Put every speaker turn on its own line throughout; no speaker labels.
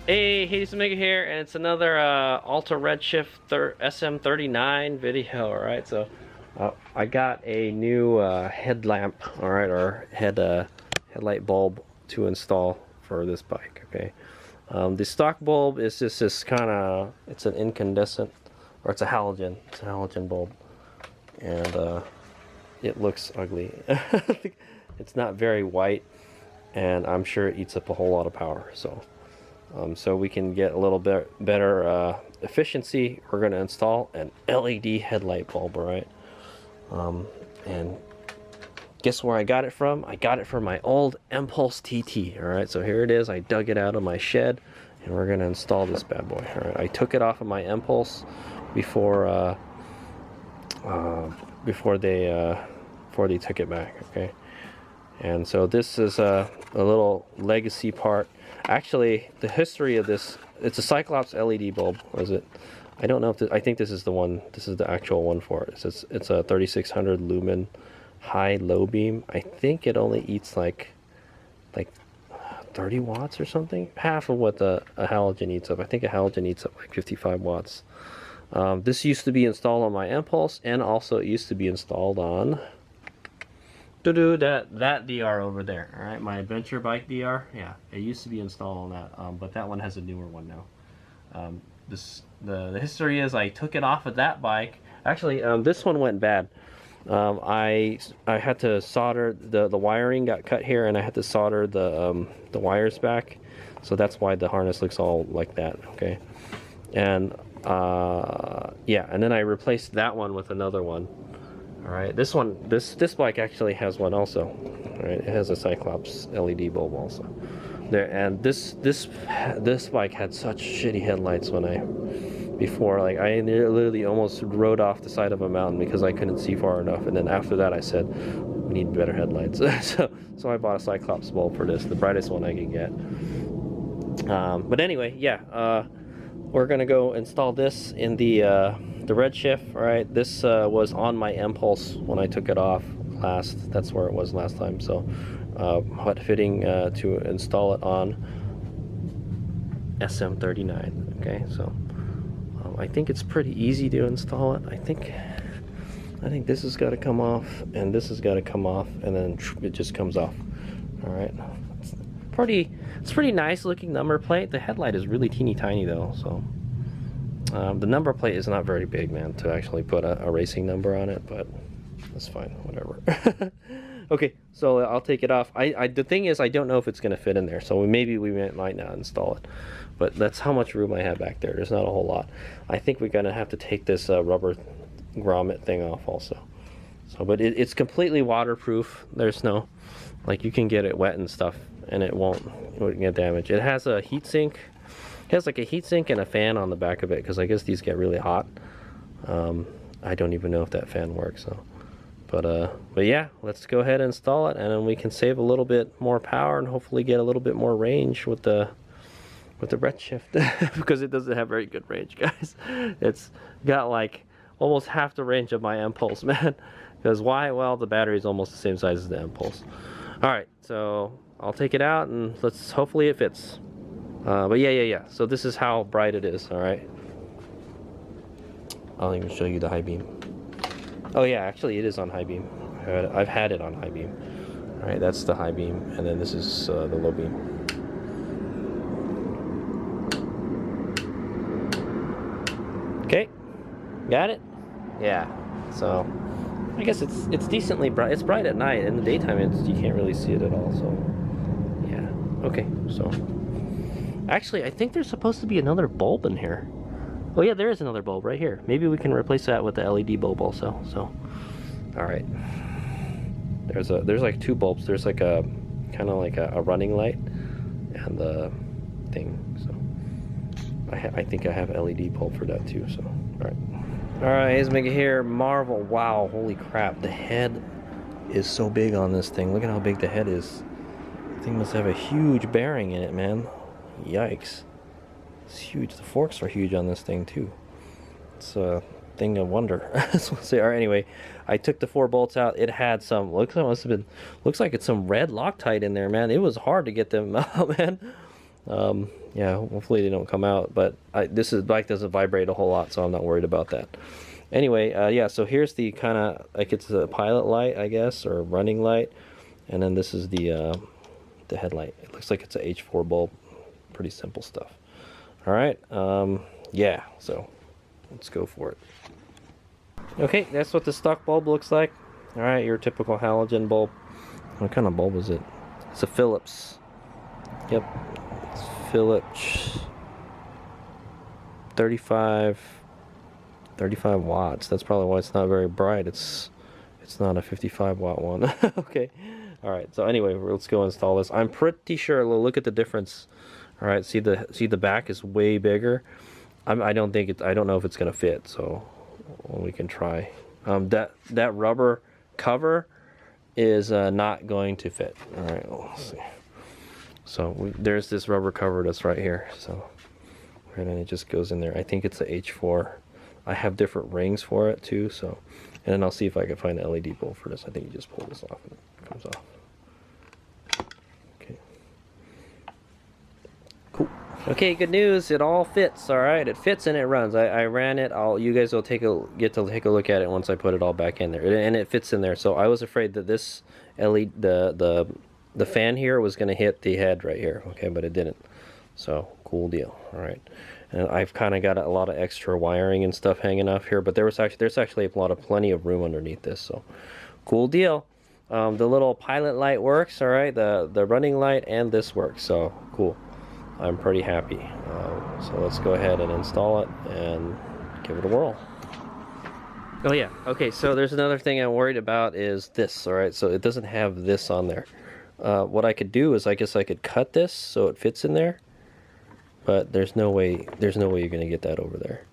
Hey, Hades Omega here, and it's another Alta Redshift SM39 video. All right, so I got a new headlamp, all right, or headlight bulb to install for this bike. Okay, the stock bulb is just this kind of, it's an incandescent, or it's a halogen bulb, and it looks ugly. It's not very white, and I'm sure it eats up a whole lot of power. So we can get a little bit better efficiency, we're going to install an LED headlight bulb, right? And guess where I got it from? I got it from my old Empulse TT, all right? So here it is. I dug it out of my shed, and we're going to install this bad boy, all right? I took it off of my Empulse before they took it back, okay? And so this is a little legacy part. Actually, the history of this, it's a Cyclops LED bulb, was it? I don't know if I think this is the one, this is the actual one for it. It's a 3600 lumen high low beam. I think it only eats like 30 watts or something. Half of what a halogen eats up. I think a halogen eats up like 55 watts. This used to be installed on my Empulse, and also it used to be installed on that DR over there. All right, my adventure bike DR. Yeah, it used to be installed on that, but that one has a newer one now. The history is I took it off of that bike. Actually, this one went bad. I had to solder the wiring got cut here, and I had to solder the wires back, so that's why the harness looks all like that. Okay, and yeah, and then I replaced that one with another one. All right, this bike actually has one also. All right, it has a Cyclops LED bulb also. There, and this bike had such shitty headlights before, like I literally almost rode off the side of a mountain because I couldn't see far enough. And then after that, I said we need better headlights. so I bought a Cyclops bulb for this, the brightest one I could get. But anyway, yeah, we're gonna go install this in the Redshift. All right, this was on my Empulse when I took it off last. That's where it was last time. So hot fitting to install it on SM39. Okay, so I think it's pretty easy to install it. I think this has got to come off, and this has got to come off, and then it just comes off. All right, it's pretty nice looking number plate. The headlight is really teeny tiny though, so the number plate is not very big, man, to actually put a racing number on it, but that's fine, whatever. Okay, so I'll take it off. The thing is, I don't know if it's going to fit in there, so maybe we might not install it, but that's how much room I have back there. There's not a whole lot. I think we're going to have to take this rubber grommet thing off also. So, but it's completely waterproof. There's no, like, you can get it wet and stuff, and it won't get damaged. It has a heat sink. It has like a heat sink and a fan on the back of it, because I guess these get really hot. I don't even know if that fan works. So, but yeah, let's go ahead and install it, and then we can save a little bit more power and hopefully get a little bit more range with the Redshift, because it doesn't have very good range, guys. It's got like almost half the range of my Empulse, man. Because why? Well, the battery is almost the same size as the Empulse. All right, so I'll take it out and hopefully it fits. But yeah. So this is how bright it is. All right. I'll even show you the high beam. Oh yeah, actually it is on high beam. I've had it on high beam. All right, that's the high beam, and then this is the low beam. Okay, got it. Yeah. So I guess it's decently bright. It's bright at night. In the daytime, you can't really see it at all. So yeah. Okay. So. Actually, I think there's supposed to be another bulb in here. Oh yeah, there is another bulb right here. Maybe we can replace that with the LED bulb also. So, all right. There's like two bulbs. There's like a kind of like a running light and the thing. So, I think I have an LED bulb for that too. So, all right, let's make it here. Marvel. Wow, holy crap! The head is so big on this thing. Look at how big the head is. The thing must have a huge bearing in it, man. Yikes. It's huge. The forks are huge on this thing too. It's a thing of wonder. So, all right, anyway, I took the 4 bolts out. It had some, looks like it's some red Loctite in there, man. It was hard to get them out, man. Yeah, hopefully they don't come out, but this bike doesn't vibrate a whole lot, so I'm not worried about that. Anyway, yeah, so here's the kind of, like, it's a pilot light, I guess, or running light, and then this is the headlight. It looks like it's a H4 bulb. Pretty simple stuff. All right, yeah, so let's go for it. Okay, that's what the stock bulb looks like. All right, your typical halogen bulb. What kind of bulb is it? It's a Philips. Yep, it's Philips 35 watts. That's probably why it's not very bright. It's not a 55 watt one. Okay. All right. So anyway, let's go install this. I'm pretty sure. Look at the difference. All right. See the back is way bigger. I don't know if it's gonna fit. So we can try. That rubber cover is not going to fit. All right. Let's see. So there's this rubber cover that's right here. So right, and it just goes in there. I think it's a H4. I have different rings for it too, so, and then I'll see if I can find the LED bulb for this. I think you just pull this off and it comes off. Okay. Cool. Okay, good news. It all fits. All right, it fits and it runs. I ran it. You guys will get to take a look at it once I put it all back in there, and it fits in there. So I was afraid that this LED, the fan here was going to hit the head right here. Okay, but it didn't. So cool deal. All right. And I've kind of got a lot of extra wiring and stuff hanging off here, but there's actually plenty of room underneath this, so cool deal. The little pilot light works, all right, the running light, and this works, so cool. I'm pretty happy. So let's go ahead and install it and give it a whirl. Oh yeah, okay, so there's another thing I'm worried about is this, all right, so it doesn't have this on there. What I could do is I guess I could cut this so it fits in there. But there's no way you're gonna get that over there.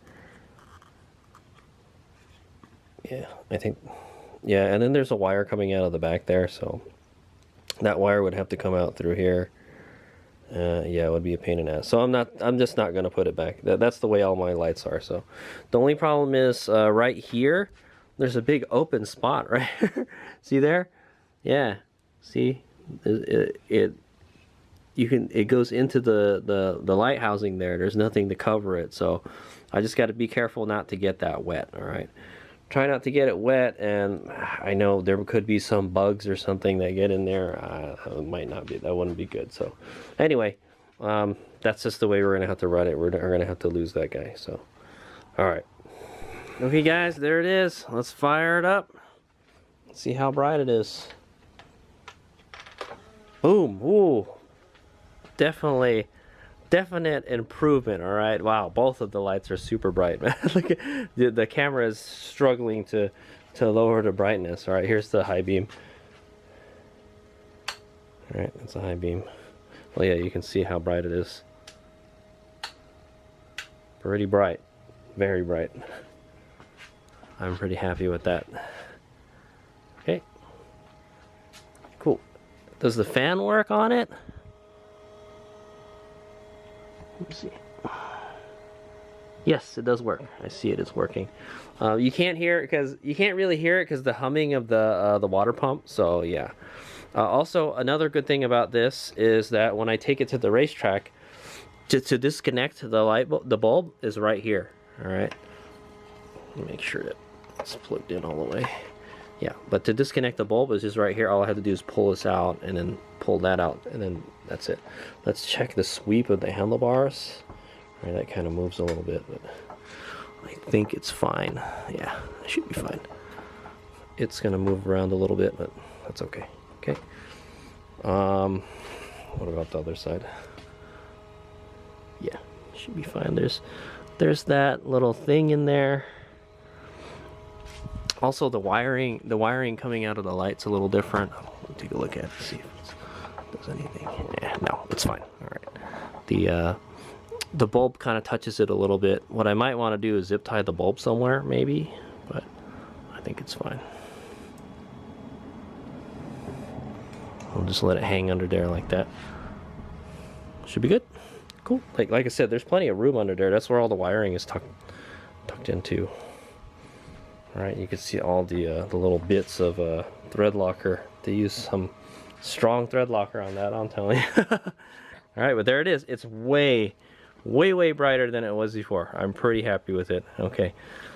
Yeah, I think, yeah, and then there's a wire coming out of the back there, so that wire would have to come out through here. Yeah, it would be a pain in the ass. So I'm just not gonna put it back. That's the way all my lights are. So the only problem is right here, there's a big open spot right here. See there? Yeah. See, it goes into the light housing there. There's nothing to cover it, so I just got to be careful not to get that wet. All right, try not to get it wet, and I know there could be some bugs or something that get in there. It might not be, that wouldn't be good. So anyway, that's just the way we're gonna have to run it. We're gonna have to lose that guy. So all right, okay guys, there it is. Let's fire it up. Let's see how bright it is. Boom. Ooh, definite improvement. All right, wow, both of the lights are super bright, man. Look at the camera is struggling to lower the brightness. All right, here's the high beam. All right, that's a high beam. Well, yeah, you can see how bright it is. Pretty bright, very bright. I'm pretty happy with that. Okay, cool. Does the fan work on it? Let's see. Yes, it does work. I see it. It's working. You can't hear it because you can't really hear it because the humming of the water pump. So yeah. Also, another good thing about this is that when I take it to the racetrack, to disconnect the bulb is right here. All right. Make sure that it's plugged in all the way. Yeah, but to disconnect the bulb is just right here. All I have to do is pull this out and then pull that out, and then that's it. Let's check the sweep of the handlebars. All right, that kind of moves a little bit, but I think it's fine. Yeah, it should be fine. It's gonna move around a little bit, but that's okay. Okay. What about the other side? Yeah, should be fine. There's that little thing in there. Also, the wiring coming out of the light's a little different. I'll take a look at it, see if it does anything. Yeah, no, it's fine. All right. The bulb kind of touches it a little bit. What I might want to do is zip tie the bulb somewhere, maybe, but I think it's fine. I'll just let it hang under there like that. Should be good. Cool. Like I said, there's plenty of room under there. That's where all the wiring is tucked into. All right, you can see all the little bits of thread locker. They use some strong thread locker on that, I'm telling you. All right, but there it is. It's way brighter than it was before. I'm pretty happy with it. Okay,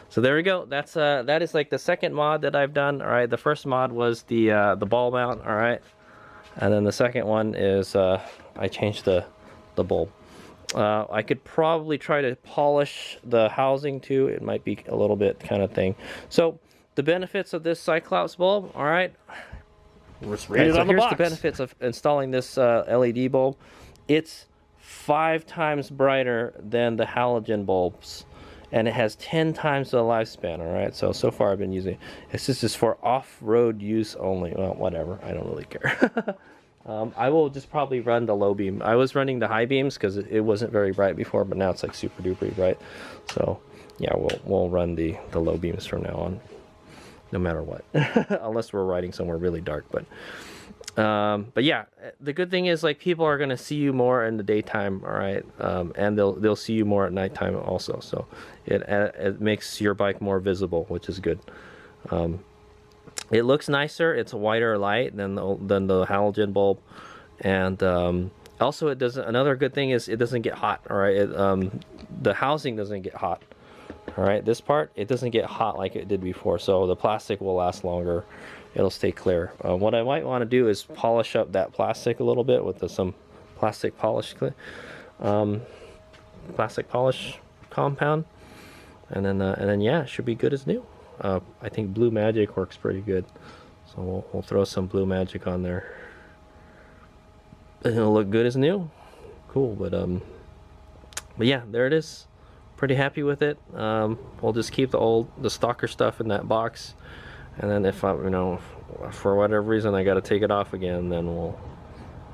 so there we go. That's that is like the second mod that I've done. All right, the first mod was the ball mount. All right, and then the second one is I changed the bulb. I could probably try to polish the housing too. It might be a little bit kind of thing. So the benefits of this Cyclops bulb. All right,
Let's
right,
read it
so
on the
here's
box.
the benefits of installing this LED bulb. It's 5 times brighter than the halogen bulbs, and it has 10 times the lifespan. All right, so far I've been using it. It's just for off-road use only. Well, whatever, I don't really care. I will just probably run the low beam. I was running the high beams because it wasn't very bright before, but now it's like super duper bright. So yeah, we'll run the low beams from now on, no matter what, unless we're riding somewhere really dark. But yeah, the good thing is like people are gonna see you more in the daytime, all right, and they'll see you more at nighttime also. So it makes your bike more visible, which is good. It looks nicer. It's a whiter light than the halogen bulb, and also it doesn't. Another good thing is it doesn't get hot. All right, the housing doesn't get hot. All right, this part, it doesn't get hot like it did before, so the plastic will last longer. It'll stay clear. What I might want to do is polish up that plastic a little bit with some plastic polish compound, and then yeah, it should be good as new. I think Blue Magic works pretty good, so we'll throw some Blue Magic on there, and it'll look good as new. Cool, but yeah, there it is. Pretty happy with it. We'll just keep the stalker stuff in that box, and then if I, for whatever reason I got to take it off again, then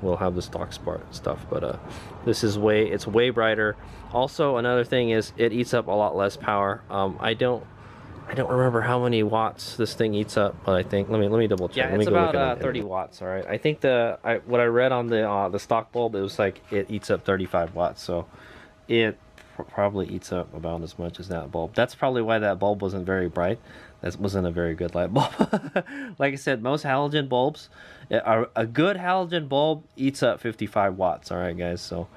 we'll have the stock stuff. But this is it's way brighter. Also, another thing is it eats up a lot less power. I don't remember how many watts this thing eats up, but I think let me double check.
Yeah, it's about 30 watts.
All right, I think what I read on the stock bulb, it was like it eats up 35 watts, so it probably eats up about as much as that bulb. That's probably why that bulb wasn't very bright. That wasn't a very good light bulb. Like I said, most halogen bulbs, a good halogen bulb eats up 55 watts. All right, guys. So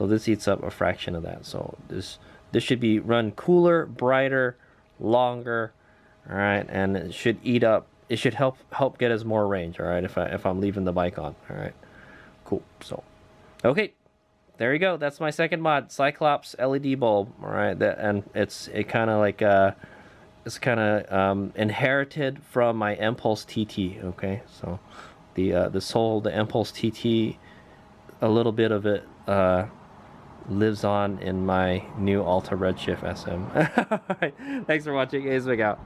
this eats up a fraction of that. So this should be run cooler, brighter, longer. All right, and it should eat up. It should help get us more range. All right, if I'm leaving the bike on. All right, cool. So, okay. There you go. That's my second mod, Cyclops LED bulb. All right, it's kind of inherited from my Empulse TT. Okay, so the Empulse TT, a little bit of it lives on in my new Alta Redshift SM. All right, thanks for watching. Guys, big out.